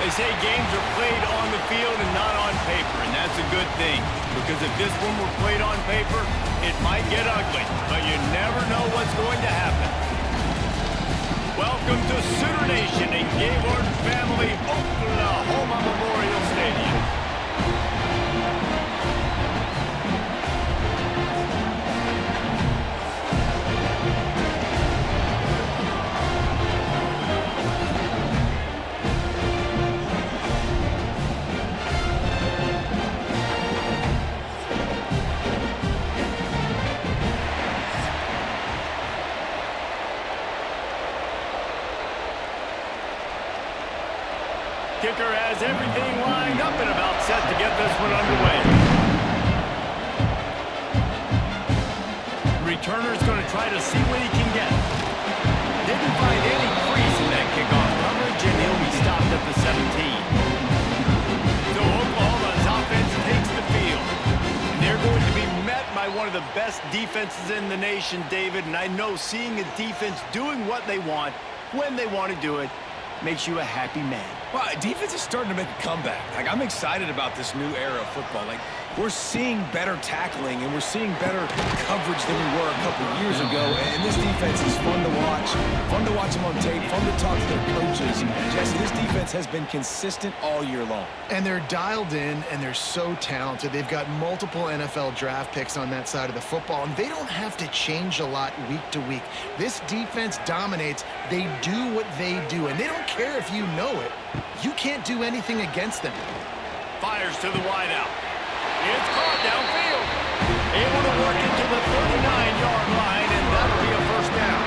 They say games are played on the field and not on paper, and that's a good thing. Because if this one were played on paper, it might get ugly, but you never know what's going to happen. Welcome to Sooner Nation and Gaylord family Oklahoma Memorial Stadium. Kicker has everything lined up and about set to get this one underway. Returner's going to try to see what he can get. Didn't find any crease in that kickoff coverage, and he'll be stopped at the 17. So Oklahoma's offense takes the field. And they're going to be met by one of the best defenses in the nation, David, and I know seeing a defense doing what they want, when they want to do it, makes you a happy man. Well, defense is starting to make a comeback. Like, I'm excited about this new era of football. Like, we're seeing better tackling and we're seeing better coverage than we were a couple years ago. And this defense is fun to watch them on tape, fun to talk to their coaches. Jesse, this defense has been consistent all year long. And they're dialed in, and they're so talented. They've got multiple NFL draft picks on that side of the football, and they don't have to change a lot week to week. This defense dominates. They do what they do, and they don't care if you know it. You can't do anything against them. Fires to the wideout. It's caught downfield. Able to work it to the 39-yard line, and that'll be a first down.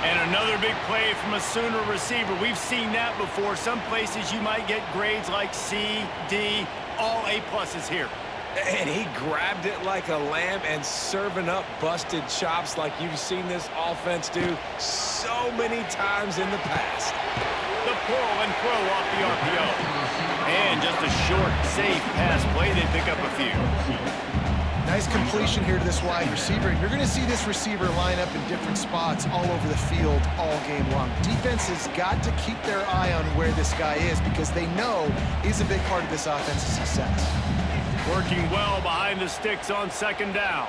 And another big play from a Sooner receiver. We've seen that before. Some places you might get grades like C, D, all A-pluses here. And he grabbed it like a lamb and serving up busted chops like you've seen this offense do so many times in the past. The pull and throw off the RPO. And just a short, safe pass play. They pick up a few. Nice completion here to this wide receiver. And you're going to see this receiver line up in different spots all over the field all game long. Defense has got to keep their eye on where this guy is because they know he's a big part of this offense's success. Working well behind the sticks on second down.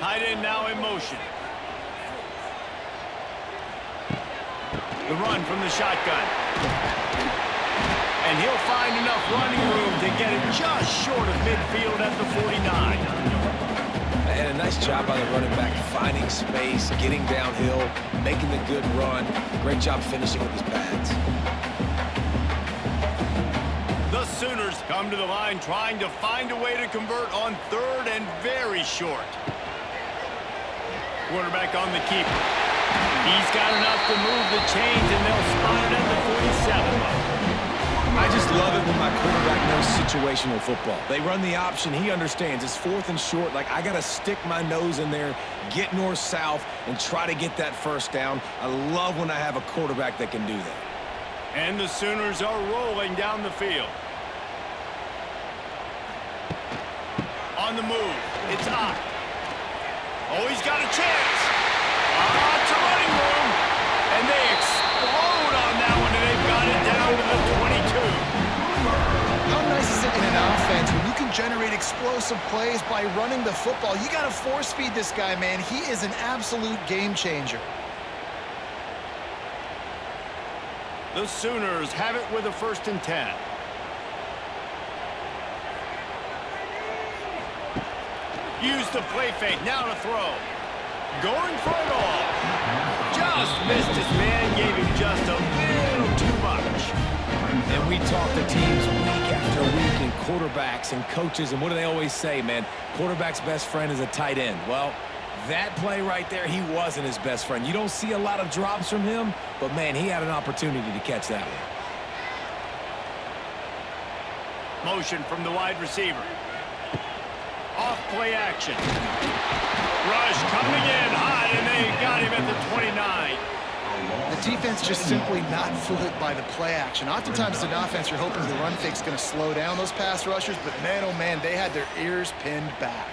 Tight end now in motion. The run from the shotgun. And he'll find enough running room to get it just short of midfield at the 49. And a nice job by the running back, finding space, getting downhill, making the good run. Great job finishing with his pads. The Sooners come to the line trying to find a way to convert on third and very short. Quarterback on the keeper. He's got enough to move the chains, and they'll spot it at the 47. I just love it when my quarterback knows situational football. They run the option. He understands. It's fourth and short. Like, I got to stick my nose in there, get north-south, and try to get that first down. I love when I have a quarterback that can do that. And the Sooners are rolling down the field. On the move. It's up. Oh, he's got a chance. It's a running room. And they explode on that one, and they've got it down to the 22. How nice is it in an offense when you can generate explosive plays by running the football? You got to force feed this guy, man. He is an absolute game changer. The Sooners have it with a 1st and 10. Use the play fake, now to throw. Going for it all. Just missed his man, gave him just a little too much. And we talk to teams week after week and quarterbacks and coaches, and what do they always say, man? Quarterback's best friend is a tight end. Well, that play right there, he wasn't his best friend. You don't see a lot of drops from him, but, man, he had an opportunity to catch that one. Motion from the wide receiver. Off play action. Rush coming in hot, and they got him at the 29. The defense just simply not fooled by the play action. Oftentimes in offense, you're hoping the run fake's going to slow down those pass rushers, but man, oh man, they had their ears pinned back.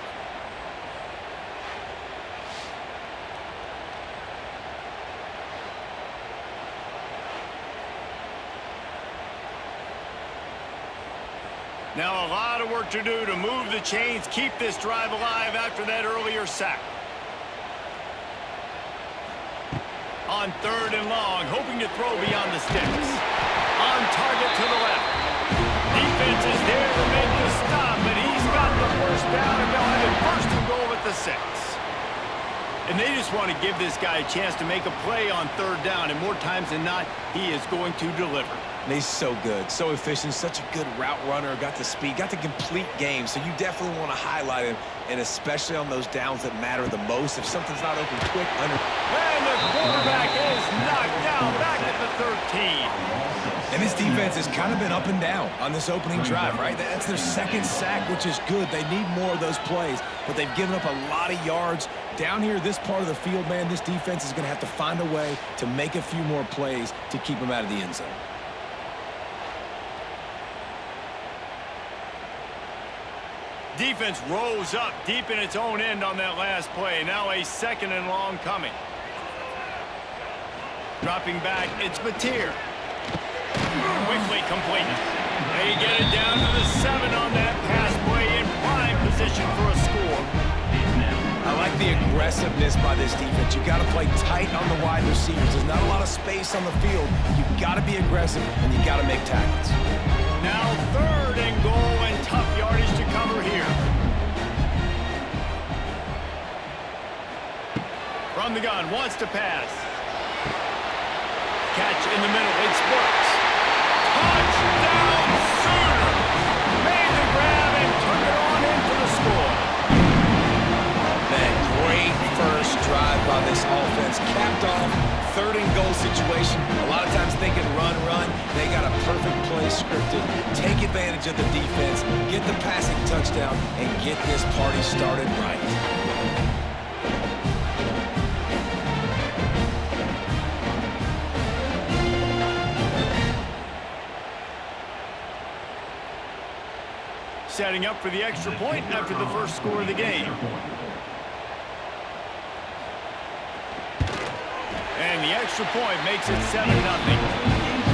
Now a lot of work to do to move the chains, keep this drive alive after that earlier sack. On 3rd and long, hoping to throw beyond the sticks. On target to the left. Defense is there to make the stop, but he's got the first down, and they'll have it 1st and goal at the 6. And they just want to give this guy a chance to make a play on 3rd down, and more times than not, he is going to deliver. And he's so good, so efficient, such a good route runner, got the speed, got the complete game, so you definitely want to highlight him, and especially on those downs that matter the most. If something's not open quick, under... And the quarterback is knocked down back at the 13. And this defense has kind of been up and down on this opening drive, right? That's their 2nd sack, which is good. They need more of those plays, but they've given up a lot of yards. Down here, this part of the field, man, this defense is going to have to find a way to make a few more plays to keep them out of the end zone. Defense rose up deep in its own end on that last play. Now a 2nd and long coming. Dropping back, it's Mateer. Quickly complete. They get it down to the 7 on that pass play in prime position for a score. I like the aggressiveness by this defense. You got to play tight on the wide receivers. There's not a lot of space on the field. You've got to be aggressive, and you got to make tackles. Now 3rd and goal, and tough yardage to cover here. From the gun, wants to pass. Catch in the middle, it's Brooks. Touchdown, Sooner! Made the grab and took it on in for the score. Man, great first drive by this offense. Capped off, 3rd and goal situation. A lot of times thinking run. They got a perfect play scripted. Take advantage of the defense, get the passing touchdown, and get this party started right. Setting up for the extra point after the first score of the game. And the extra point makes it 7-0.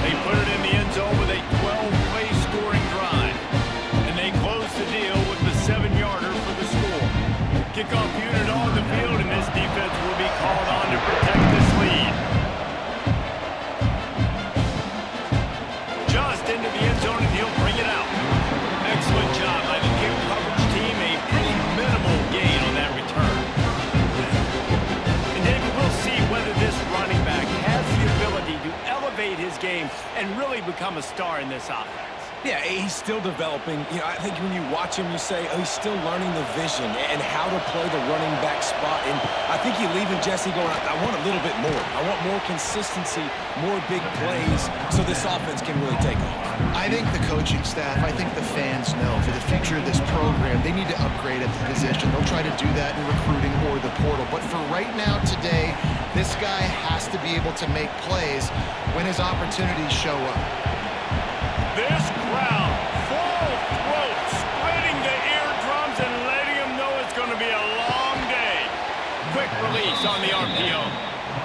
They put it in the end zone with a 12-play scoring drive. And they close the deal with the 7-yarder for the score. Kickoff unit on the field, and this defense will be called on to protect this lead. Just into the end zone, and he'll bring it out. Excellent job by the kick coverage team. A pretty minimal gain on that return. And David, we'll see whether this running back has the ability to elevate his game and really become a star in this offense. Yeah, he's still developing. You know, I think when you watch him, you say, oh, he's still learning the vision and how to play the running back spot. And I think you leave Jesse going, I want a little bit more. I want more consistency, more big plays, so this offense can really take off. I think the coaching staff, I think the fans know for the future of this program, they need to upgrade at the position. They'll try to do that in recruiting or the portal. But for right now, today, this guy has to be able to make plays when his opportunities show up. This crowd, full throat, splitting the eardrums and letting them know it's going to be a long day. Quick release on the RPO.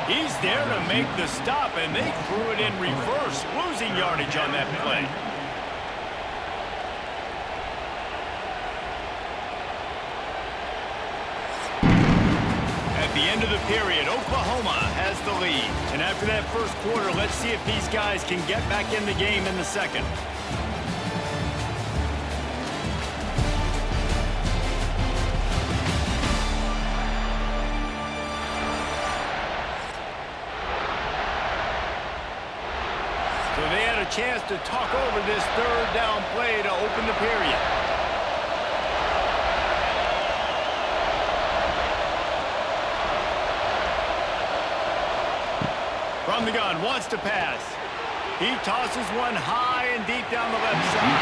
He's there to make the stop, and they threw it in reverse, losing yardage on that play. At the end of the period, Oklahoma has the lead. And after that first quarter, let's see if these guys can get back in the game in the second. So they had a chance to talk over this 3rd down play to open the period. From the gun, wants to pass. He tosses one high and deep down the left side.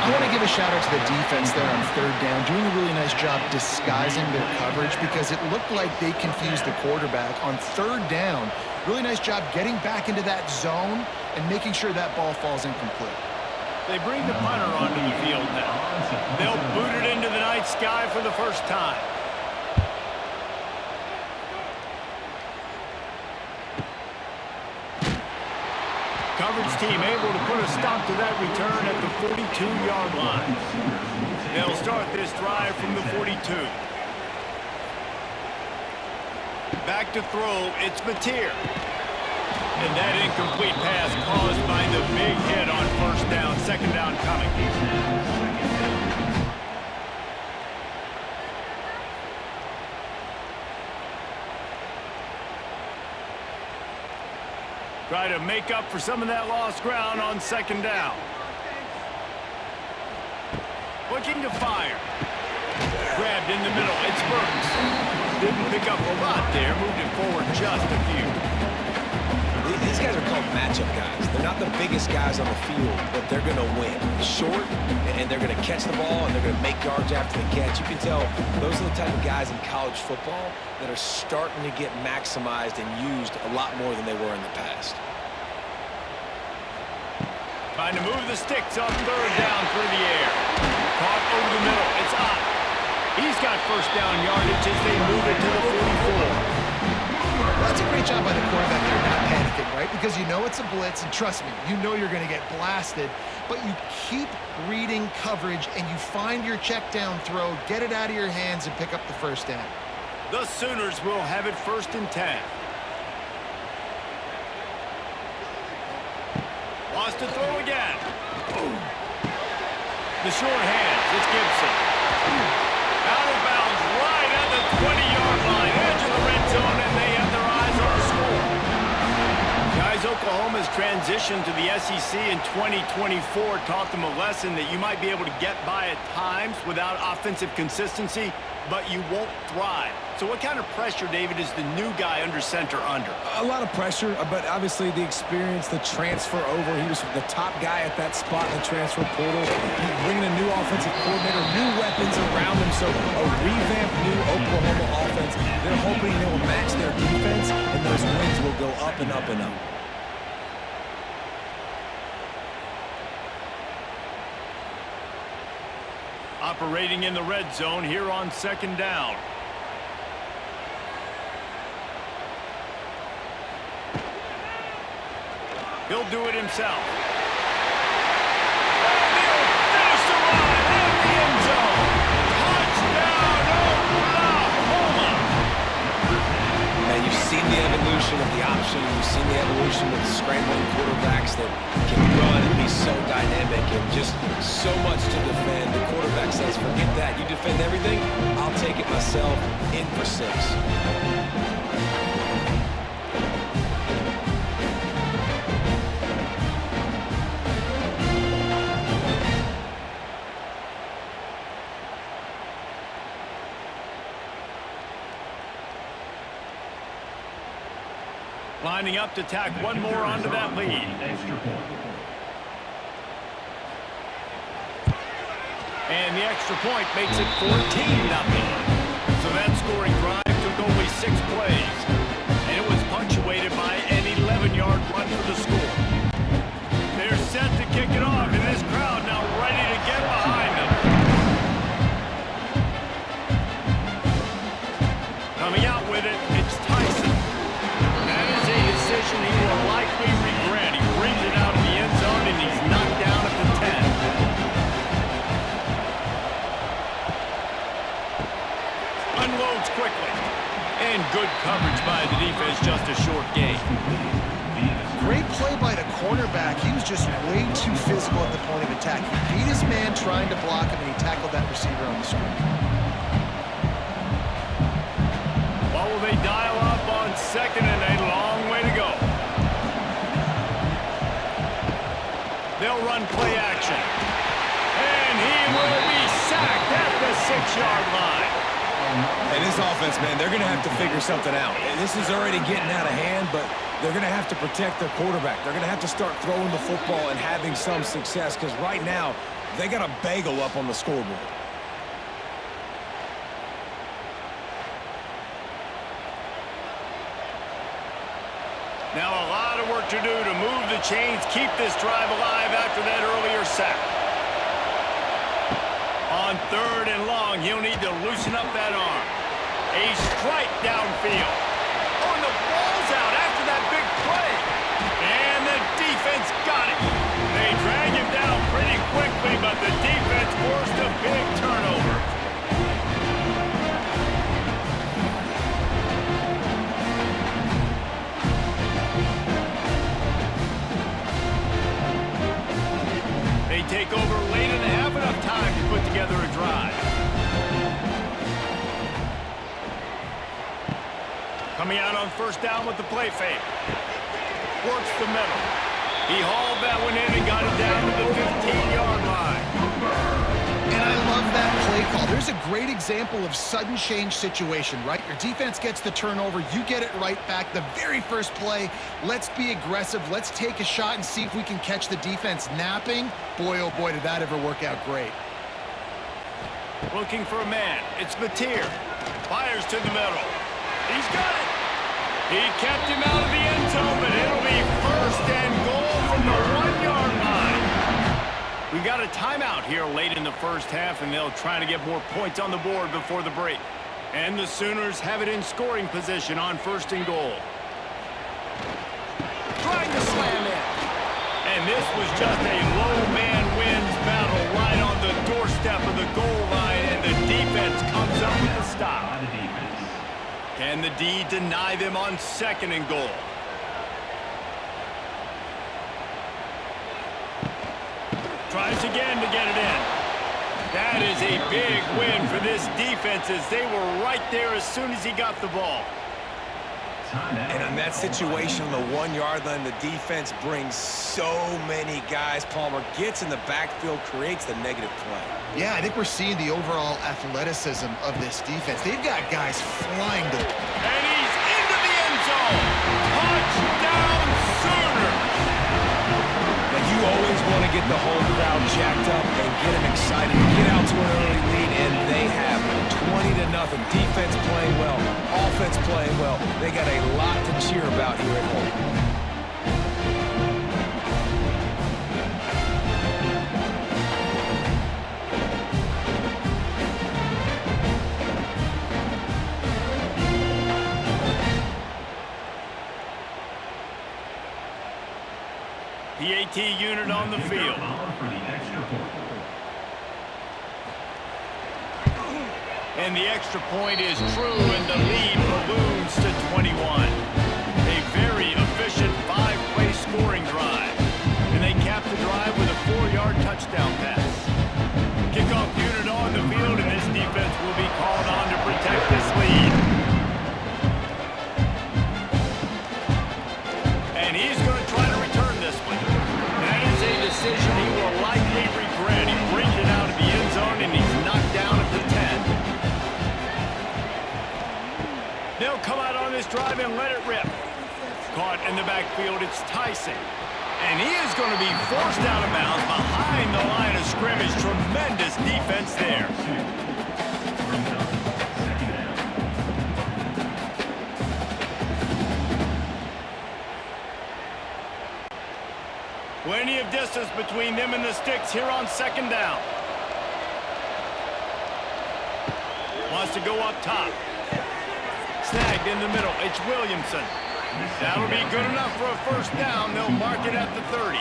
I want to give a shout out to the defense there on 3rd down, doing a really nice job disguising their coverage because it looked like they confused the quarterback on 3rd down. Really nice job getting back into that zone and making sure that ball falls incomplete. They bring the punter onto the field now. They'll boot it into the night sky for the first time. coverage team able to put a stop to that return at the 42-yard line. They'll start this drive from the 42. Back to throw, it's Mateer. And that incomplete pass caused by the big hit on first down. Second down coming. Try to make up for some of that lost ground on second down. Looking to fire. Grabbed in the middle. It's Burks. Didn't pick up a lot there. Moved it forward just a few. These guys are called matchup guys. They're not the biggest guys on the field, but they're going to win. Short, and they're going to catch the ball, and they're going to make yards after the catch. You can tell those are the type of guys in college football that are starting to get maximized and used a lot more than they were in the past. Trying to move the sticks on third down through the air. Caught over the middle. It's up. He's got first down yardage as they move it to the 44. Well, that's a great job by the quarterback there, not panicking, right? Because you know it's a blitz, and trust me, you know you're going to get blasted, but you keep reading coverage, and you find your check down throw, get it out of your hands, and pick up the first down. The Sooners will have it 1st and 10. Wants to throw again. The short hands, it's Gibson. Out of bounds, right at the 20-yard line, edge of the red zone, and they have their eyes on the score. Guys, Oklahoma's transition to the SEC in 2024 taught them a lesson that you might be able to get by at times without offensive consistency, but you won't thrive. So what kind of pressure, David, is the new guy under center under? A lot of pressure, but obviously the experience, the transfer over. He was the top guy at that spot in the transfer portal. He's bringing a new offensive coordinator, new weapons around him, so a revamped new Oklahoma offense. They're hoping they will match their defense, and those wins will go up and up and up. Operating in the red zone here on second down. He'll do it himself. And he'll finish the run in the end zone. Touchdown, Oklahoma! And you've seen the evolution of the option. You've seen the evolution of the scrambling quarterbacks that can run and be so dynamic and just so much to defend. The quarterback says, forget that. You defend everything, I'll take it myself. In for 6. Lining up to tack one more onto that lead. And the extra point makes it 14-0. So that scoring drive took only 6 plays. And it was punctuated by an 11-yard run for the score. They're set to kick it off, and this crowd now ready to get behind them. Coming out with it, it's Tyson. That is a decision he will likely regret. He brings it out of the end zone, and he's knocked down at the 10. Unloads quickly. And good coverage by the defense, just a short gain. Great play by the cornerback. He was just way too physical at the point of attack. He beat his man trying to block him, and he tackled that receiver on the screen. Well, will they dial up on second and a long way to go? They'll run play action. And he will be sacked at the 6-yard line. And this offense, man, they're going to have to figure something out. This is already getting out of hand, but they're going to have to protect their quarterback. They're going to have to start throwing the football and having some success, because right now, they got a bagel up on the scoreboard. Now a lot of work to do to move the chains, keep this drive alive after that earlier sack. On third and long, he'll need to loosen up that arm. A strike downfield. Oh, and the ball's out after that big play. And the defense got it. They drag him down pretty quickly, but the defense forced a big turnover. They take over late and have enough time to put together a drive. Coming out on first down with the play fake. Works the middle. He hauled that one in and got it down to the 15-yard line. And I love that play call. There's a great example of sudden change situation, right? Your defense gets the turnover. You get it right back. The very first play, let's be aggressive. Let's take a shot and see if we can catch the defense napping. Boy, oh boy, did that ever work out great. Looking for a man. It's Mateer. Fires to the middle. He's got it. He kept him out of the end zone, but it'll be first and goal from the 1-yard line. We got a timeout here late in the first half, and they'll try to get more points on the board before the break. And the Sooners have it in scoring position on first and goal. Trying to slam in. And this was just a low man wins battle right on the doorstep of the goal line, and the defense comes up with the stop. Can the D deny them on second and goal? Tries again to get it in. That is a big win for this defense as they were right there as soon as he got the ball. And in that situation, on the 1-yard line, the defense brings so many guys. Palmer gets in the backfield, creates the negative play. Yeah, I think we're seeing the overall athleticism of this defense. They've got guys flying to it. And he's into the end zone. Touchdown, Sooner. And you always want to get the home crowd jacked up and get them excited. Get out to an early lead, and they have 20-0. Defense playing well, offense playing well. They got a lot to cheer about here at home. PAT unit on the field. And the extra point is true, and the lead balloons to 21. A very efficient 5-play scoring drive. And they cap the drive with a 4-yard touchdown pass. Kickoff unit on the field, and this defense will be called on to protect this lead. And he's going to try to return this one. That is a decision he will likely regret. He brings it out of the end zone, and he's knocked down at the 10. They'll come out on this drive and let it rip. Caught in the backfield, it's Tyson. And he is going to be forced out of bounds behind the line of scrimmage. Tremendous defense there. Plenty of distance between them and the sticks here on second down. Wants to go up top. Snagged in the middle. It's Williamson. That'll be good enough for a first down. They'll mark it at the 30.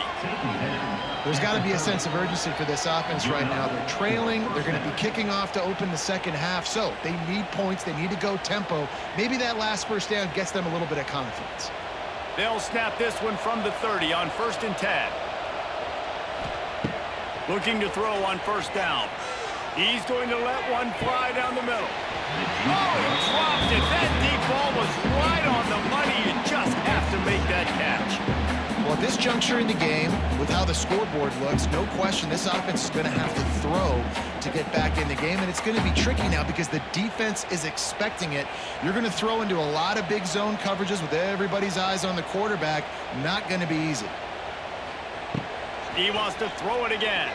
There's got to be a sense of urgency for this offense right now. They're trailing. They're going to be kicking off to open the second half. So they need points. They need to go tempo. Maybe that last first down gets them a little bit of confidence. They'll snap this one from the 30 on 1st and 10. Looking to throw on first down. He's going to let one fly down the middle. Oh, he dropped it. That deep ball was right on the money. You just have to make that catch. Well, at this juncture in the game, with how the scoreboard looks, no question this offense is going to have to throw to get back in the game, and it's going to be tricky now because the defense is expecting it. You're going to throw into a lot of big zone coverages with everybody's eyes on the quarterback. Not going to be easy. He wants to throw it again.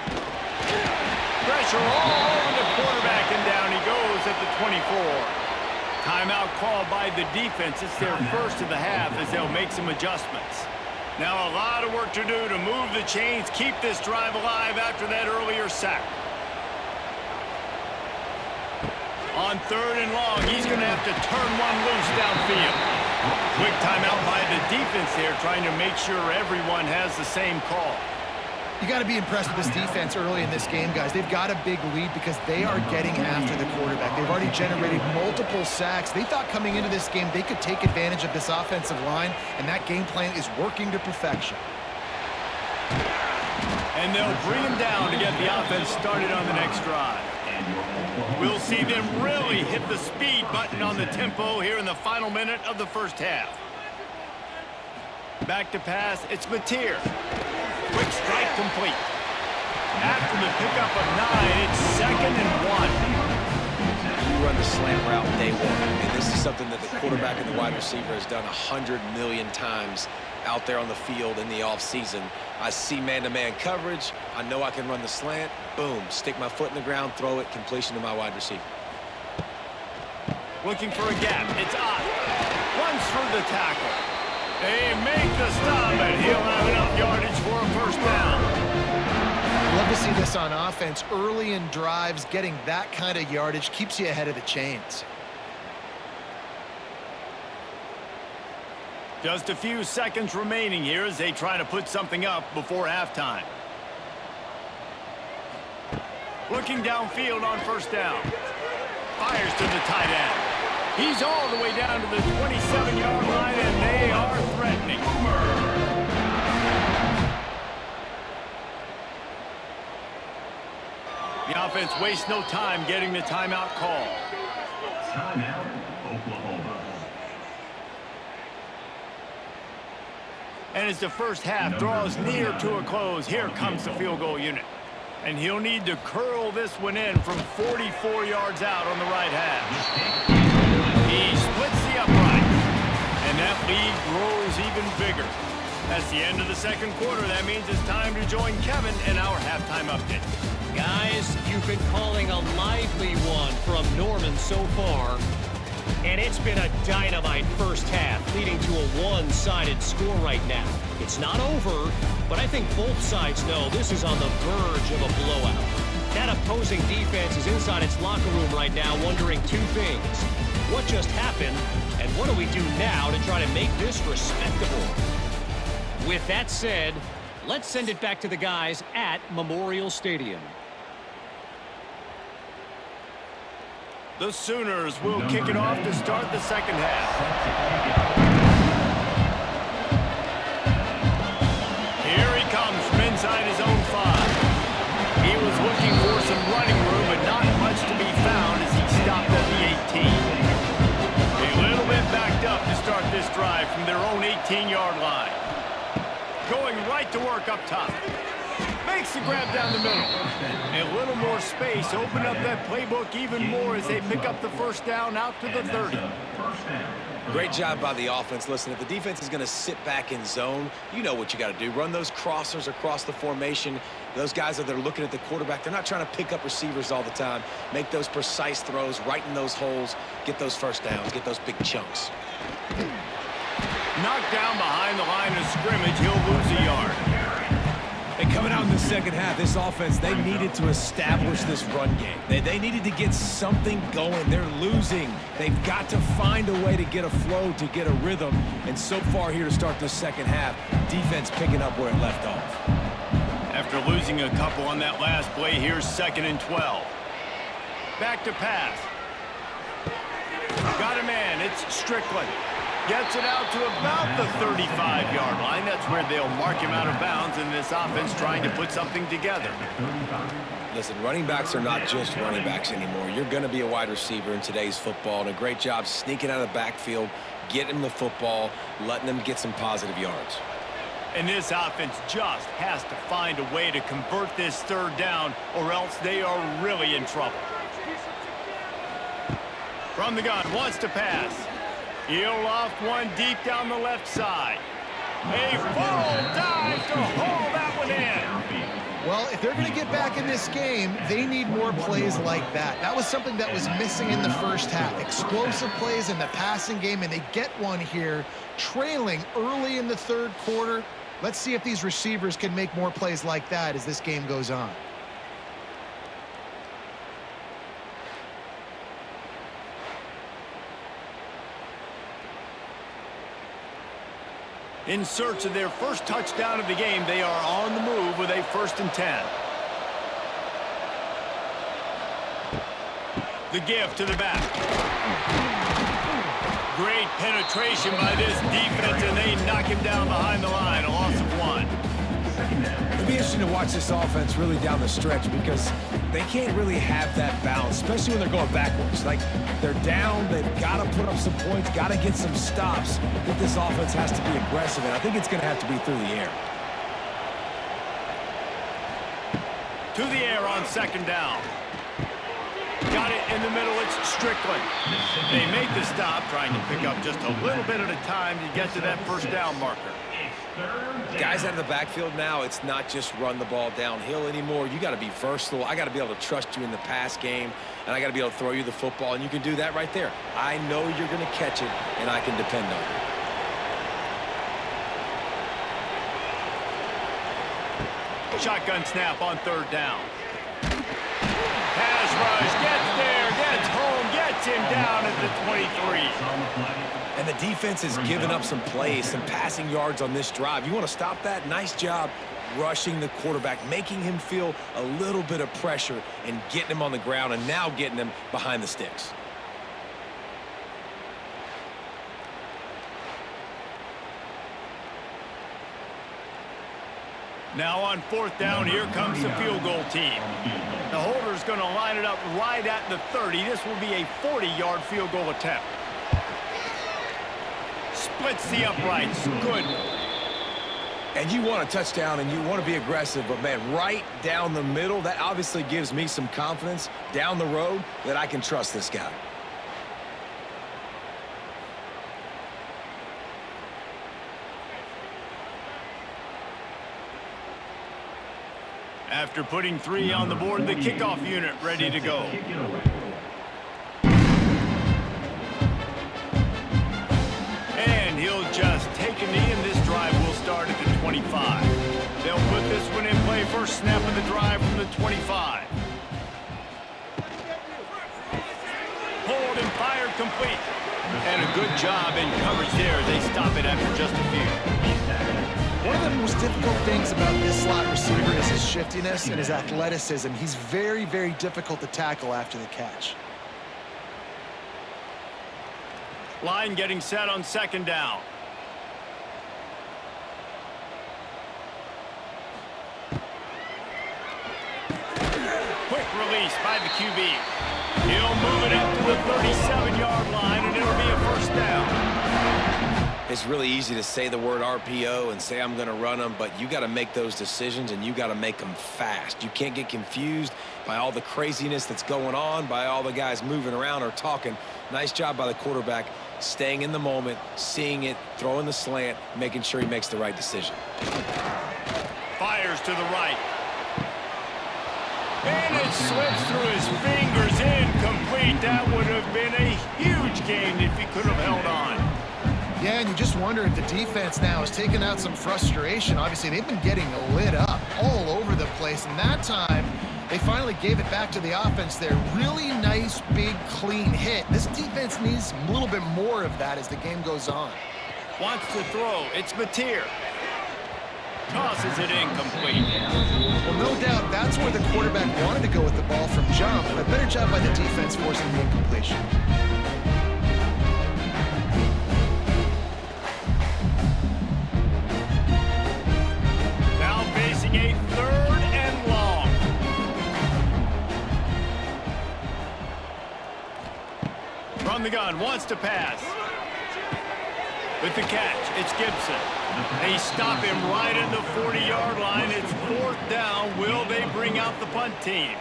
Pressure all over the quarterback, and down he goes at the 24. Timeout called by the defense. It's their first of the half as they'll make some adjustments. Now a lot of work to do to move the chains, keep this drive alive after that earlier sack. On 3rd and long, he's going to have to turn one loose downfield. Quick timeout by the defense there, trying to make sure everyone has the same call. You got to be impressed with this defense early in this game, guys. They've got a big lead because they are getting after the quarterback. They've already generated multiple sacks. They thought coming into this game they could take advantage of this offensive line, and that game plan is working to perfection. And they'll bring him down to get the offense started on the next drive. We'll see them really hit the speed button on the tempo here in the final minute of the first half. Back to pass, it's Mateer. Quick strike complete. After the pickup of 9, it's 2nd and 1. You run the slant route day one, and this is something that the quarterback and the wide receiver has done 100 million times out there on the field in the offseason. I see man-to-man coverage. I know I can run the slant. Boom, stick my foot in the ground, throw it, completion to my wide receiver. Looking for a gap. It's Ott. Runs through the tackle. They make the stop, and he'll have enough yardage for a first down. Love to see this on offense. Early in drives, getting that kind of yardage keeps you ahead of the chains. Just a few seconds remaining here as they try to put something up before halftime. Looking downfield on first down. Fires to the tight end. He's all the way down to the 27-yard line, and they are threatening. The offense wastes no time getting the timeout call. Timeout, Oklahoma. And as the first half draws near to a close, here comes the field goal unit. And he'll need to curl this one in from 44 yards out on the right half. He splits the uprights, and that lead grows even bigger. That's the end of the second quarter. That means it's time to join Kevin in our halftime update. Guys, you've been calling a lively one from Norman so far. And it's been a dynamite first half, leading to a one-sided score right now. It's not over, but I think both sides know this is on the verge of a blowout. That opposing defense is inside its locker room right now wondering two things. What just happened, and what do we do now to try to make this respectable? With that said, let's send it back to the guys at Memorial Stadium. The Sooners will kick it off to start the second half. Here he comes from inside his own 5. He was looking for some running room, but not much to be found as he stopped at the 18. A little bit backed up to start this drive from their own 18-yard line. Going right to work up top. Makes the grab down the middle. A little more space. Open up that playbook even more as they pick up the first down out to the 30. Great job by the offense. Listen, if the defense is going to sit back in zone, you know what you got to do. Run those crossers across the formation. Those guys that are looking at the quarterback, they're not trying to pick up receivers all the time. Make those precise throws, right in those holes, get those first downs, get those big chunks. Knocked down behind the line of scrimmage, he'll lose a yard. And coming out in the second half, this offense, they needed to establish this run game. They needed to get something going. They're losing. They've got to find a way to get a flow, to get a rhythm. And so far here to start the second half, defense picking up where it left off. After losing a couple on that last play, here's 2nd and 12. Back to pass. Got a man, it's Strickland. Gets it out to about the 35-yard line. That's where they'll mark him out of bounds, and this offense trying to put something together. Listen, running backs are not just running backs anymore. You're going to be a wide receiver in today's football, and a great job sneaking out of the backfield, getting them the football, letting them get some positive yards. And this offense just has to find a way to convert this third down, or else they are really in trouble. From the gun, wants to pass. He'll loft one deep down the left side. A full dive to haul that one in. Well, if they're going to get back in this game, they need more plays like that. That was something that was missing in the first half. Explosive plays in the passing game, and they get one here, trailing early in the third quarter. Let's see if these receivers can make more plays like that as this game goes on. In search of their first touchdown of the game, they are on the move with a 1st and 10. The give to the back. Great penetration by this defense, and they knock him down behind the line. A loss of 1. It'll be interesting to watch this offense really down the stretch because they can't really have that balance, especially when they're going backwards. Like, they're down, they've got to put up some points, got to get some stops. I think this offense has to be aggressive, and I think it's going to have to be through the air. To the air on 2nd down. Got it in the middle, it's Strickland. They make the stop, trying to pick up just a little bit at a time to get to that 1st down marker. Guys out of the backfield now, it's not just run the ball downhill anymore. You got to be versatile. I got to be able to trust you in the pass game, and I got to be able to throw you the football, and you can do that right there. I know you're going to catch it, and I can depend on you. Shotgun snap on 3rd down. Pass rush, gets there, gets home, gets him down at the 23. And the defense has given up some plays, some passing yards on this drive. You want to stop that? Nice job rushing the quarterback, making him feel a little bit of pressure and getting him on the ground and now getting him behind the sticks. Now on 4th down, here comes the field goal team. The holder's going to line it up right at the 30. This will be a 40-yard field goal attempt. Splits the uprights. Good. And you want a touchdown and you want to be aggressive, but, man, right down the middle, that obviously gives me some confidence down the road that I can trust this guy. After putting 3 on the board, the kickoff unit ready to go. And he'll just take a knee, and this drive will start at the 25. They'll put this one in play. First snap of the drive from the 25. Hold and fired complete. And a good job in coverage there. They stop it after just a few. One of the most difficult things about this slot receiver is his shiftiness and his athleticism. He's very, very difficult to tackle after the catch. Line getting set on 2nd down. Quick release by the QB. He'll move it up to the 37-yard line, and it'll be a 1st down. It's really easy to say the word RPO and say I'm going to run them, but you got to make those decisions and you got to make them fast. You can't get confused by all the craziness that's going on, by all the guys moving around or talking. Nice job by the quarterback, staying in the moment, seeing it, throwing the slant, making sure he makes the right decision. Fires to the right. And it slips through his fingers, incomplete. That would have been a huge gain if he could have held on. Yeah, and you just wonder if the defense now has taken out some frustration. Obviously, they've been getting lit up all over the place, and that time they finally gave it back to the offense there. Really nice, big, clean hit. This defense needs a little bit more of that as the game goes on. Wants to throw. It's Mateer. Tosses it incomplete. Well, no doubt that's where the quarterback wanted to go with the ball from jump. A better job by the defense forcing the incompletion. Now facing a 3rd and long. From the gun, wants to pass. With the catch, it's Gibson. They stop him right at the 40-yard line. It's 4th down. Will they bring out the punt team?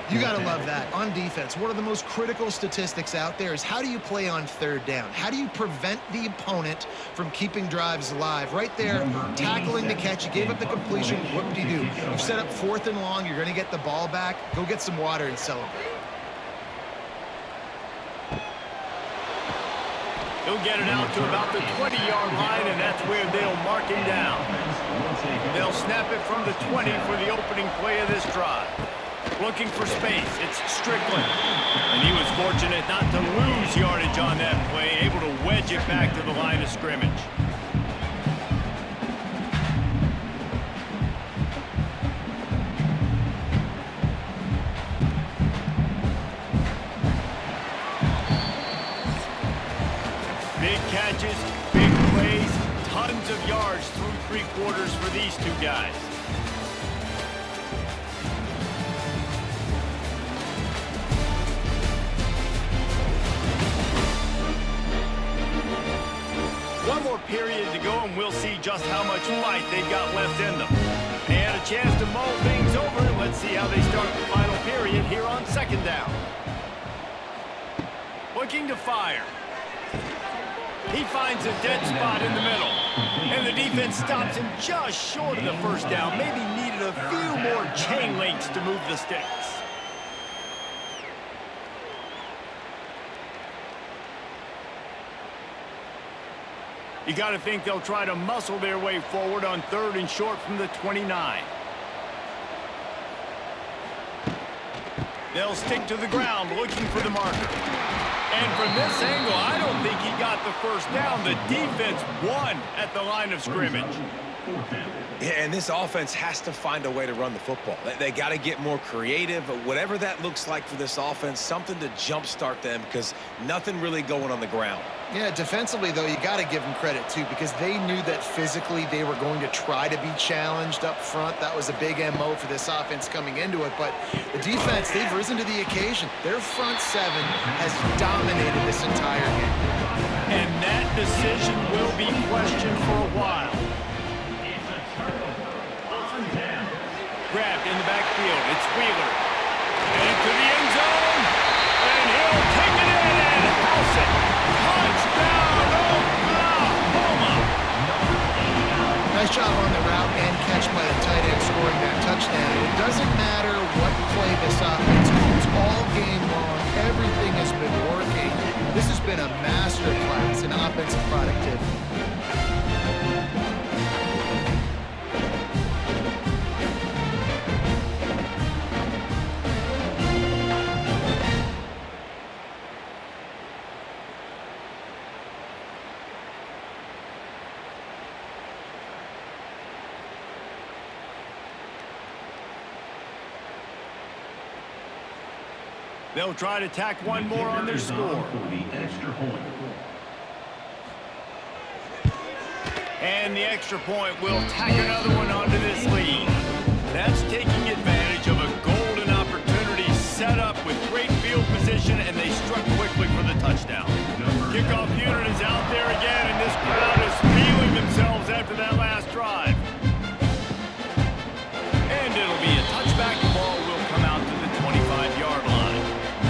You got to love that. On defense, one of the most critical statistics out there is how do you play on 3rd down? How do you prevent the opponent from keeping drives alive? Right there, tackling the catch. You gave up the completion. What do? You've set up 4th and long. You're going to get the ball back. Go get some water and celebrate. He'll get it out to about the 20-yard line, and that's where they'll mark him down. They'll snap it from the 20 for the opening play of this drive. Looking for space, it's Strickland. And he was fortunate not to lose yardage on that play, able to wedge it back to the line of scrimmage. quarters for these two guys. One more period to go, and we'll see just how much fight they've got left in them. They had a chance to mull things over, and let's see how they start the final period here on second down. Looking to fire. He finds a dead spot in the middle, and the defense stops him just short of the first down. Maybe needed a few more chain links to move the sticks. You got to think they'll try to muscle their way forward on 3rd and short from the 29. They'll stick to the ground looking for the marker. And from this angle, I don't think he got the first down. The defense won at the line of scrimmage. Yeah, and this offense has to find a way to run the football. They got to get more creative, whatever that looks like for this offense, something to jumpstart them because nothing really going on the ground. Yeah, defensively, though, you got to give them credit, too, because they knew that physically they were going to try to be challenged up front. That was a big MO for this offense coming into it. But the defense, they've risen to the occasion. Their front seven has dominated this entire game. And that decision will be questioned for a while. Grabbed in the backfield. It's Wheeler. And into the end zone. And he'll take it in and house it. Touchdown, Oklahoma! Nice job on the route and catch by the tight end scoring that touchdown. It doesn't matter what play this offense calls. All game long, everything has been working. This has been a master class in offensive productivity. They'll try to tack one more on their score. And the extra point will tack another one onto this lead. That's taking advantage of a golden opportunity set up with great field position, and they struck quickly for the touchdown. Kickoff unit is out there again, and this crowd is feeling themselves after that last drive. And it'll be a touchback. The ball will come out to the 25-yard line.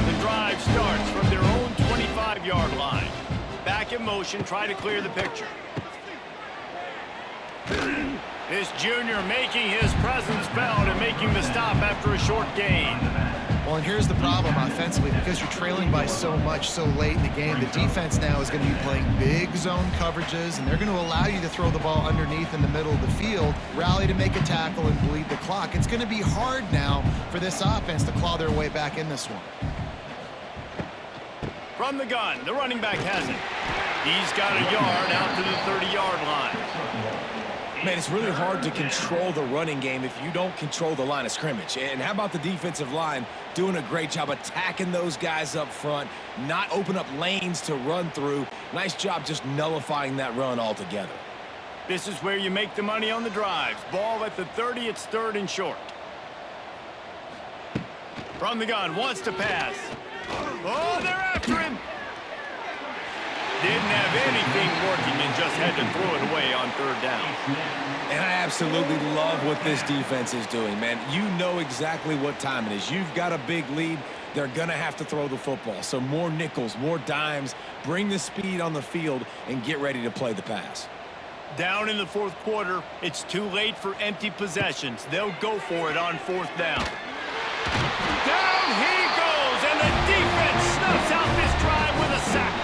The drive starts from their own 25-yard line. Back in motion, try to clear the picture. This junior making his presence felt and making the stop after a short gain. Well, and here's the problem offensively. Because you're trailing by so much so late in the game, the defense now is going to be playing big zone coverages, and they're going to allow you to throw the ball underneath in the middle of the field, rally to make a tackle, and bleed the clock. It's going to be hard now for this offense to claw their way back in this one. From the gun, the running back has it. He's got a yard out to the 30-yard line. Man, it's really hard to control the running game if you don't control the line of scrimmage. And how about the defensive line doing a great job attacking those guys up front, not open up lanes to run through. Nice job just nullifying that run altogether. This is where you make the money on the drives. Ball at the 30, it's 3rd and short. From the gun, wants to pass. Oh, they're after him. Didn't have anything working and just had to throw it away on 3rd down. And I absolutely love what this defense is doing, man. You know exactly what time it is. You've got a big lead. They're going to have to throw the football. So more nickels, more dimes, bring the speed on the field, and get ready to play the pass. Down in the 4th quarter, it's too late for empty possessions. They'll go for it on 4th down. Down he goes, and the defense snuffs out this drive with a sack.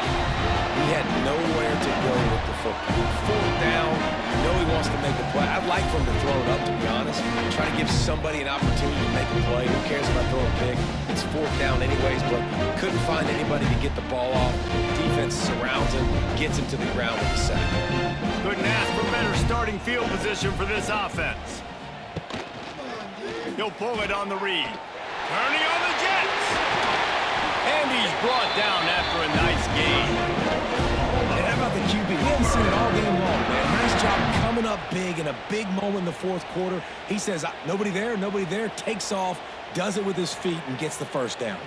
He had nowhere to go with the football. 4th down, you know he wants to make a play. I'd like for him to throw it up, to be honest. Try to give somebody an opportunity to make a play. Who cares if I throw a pick? It's 4th down anyways, but couldn't find anybody to get the ball off. Defense surrounds him, gets him to the ground with the sack. Couldn't ask for better starting field position for this offense. He'll pull it on the read. Turning on the Jets. And he's brought down after a nice gain. And how about the QB? We haven't seen it all game long, man. Nice job coming up big in a big moment in the fourth quarter. He says, nobody there, takes off, does it with his feet, and gets the first down.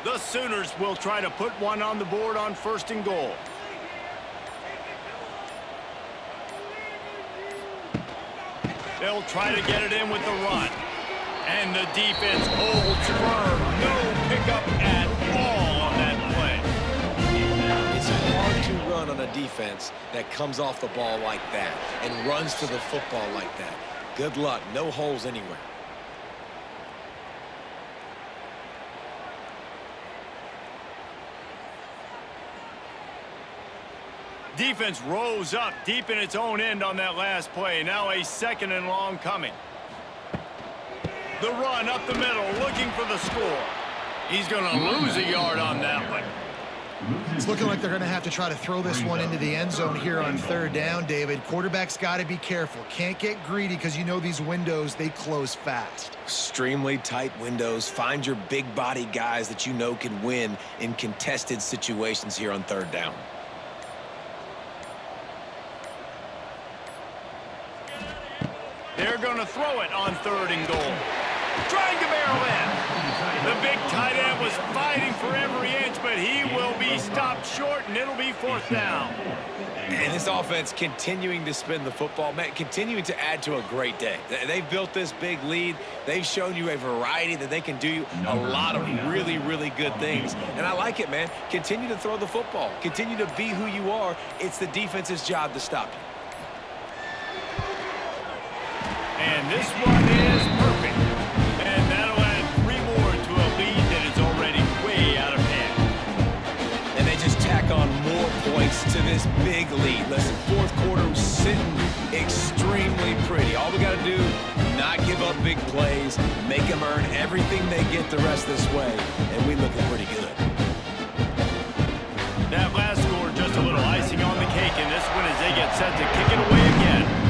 The Sooners will try to put one on the board on 1st and goal. They'll try to get it in with the run. And the defense holds firm. No pickup at all on that play. It's hard to run on a defense that comes off the ball like that and runs to the football like that. Good luck. No holes anywhere. Defense rose up deep in its own end on that last play. Now a 2nd and long coming. The run up the middle, looking for the score. He's going to lose a yard on that one. It's looking like they're going to have to try to throw this one into the end zone here on 3rd down, David. Quarterback's got to be careful. Can't get greedy because you know these windows, they close fast. Extremely tight windows. Find your big body guys that you know can win in contested situations here on 3rd down. They're going to throw it on 3rd and goal. Trying to barrel in. The big tight end was fighting for every inch, but he will be stopped short, and it'll be 4th down. And this offense continuing to spin the football, man, continuing to add to a great day. They've built this big lead. They've shown you a variety that they can do a lot of really, really good things. And I like it, man. Continue to throw the football. Continue to be who you are. It's the defense's job to stop you. And this one is perfect. And that'll add 3 more to a lead that is already way out of hand. And they just tack on more points to this big lead. Listen, 4th quarter sitting extremely pretty. All we got to do, not give up big plays, make them earn everything they get the rest of this way, and we looking pretty good. That last score just a little icing on the cake in this one as they get set to kick it away again.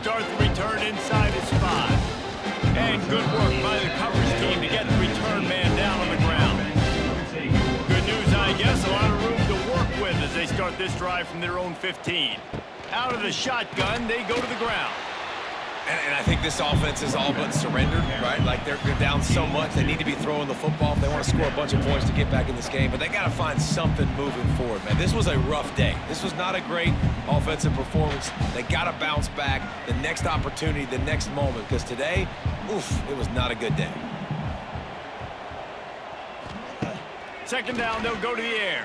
Start the return inside his 5. And good work by the coverage team to get the return man down on the ground. Good news, I guess, a lot of room to work with as they start this drive from their own 15. Out of the shotgun, they go to the ground. And I think this offense is all but surrendered, right? Like they're down so much, they need to be throwing the football if they want to score a bunch of points to get back in this game. But they got to find something moving forward, man. This was a rough day. This was not a great offensive performance. They got to bounce back the next opportunity, the next moment, because today, oof, it was not a good day. 2nd down, they'll go to the air.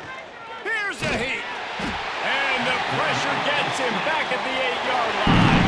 Here's the heat. And the pressure gets him back at the 8-yard line.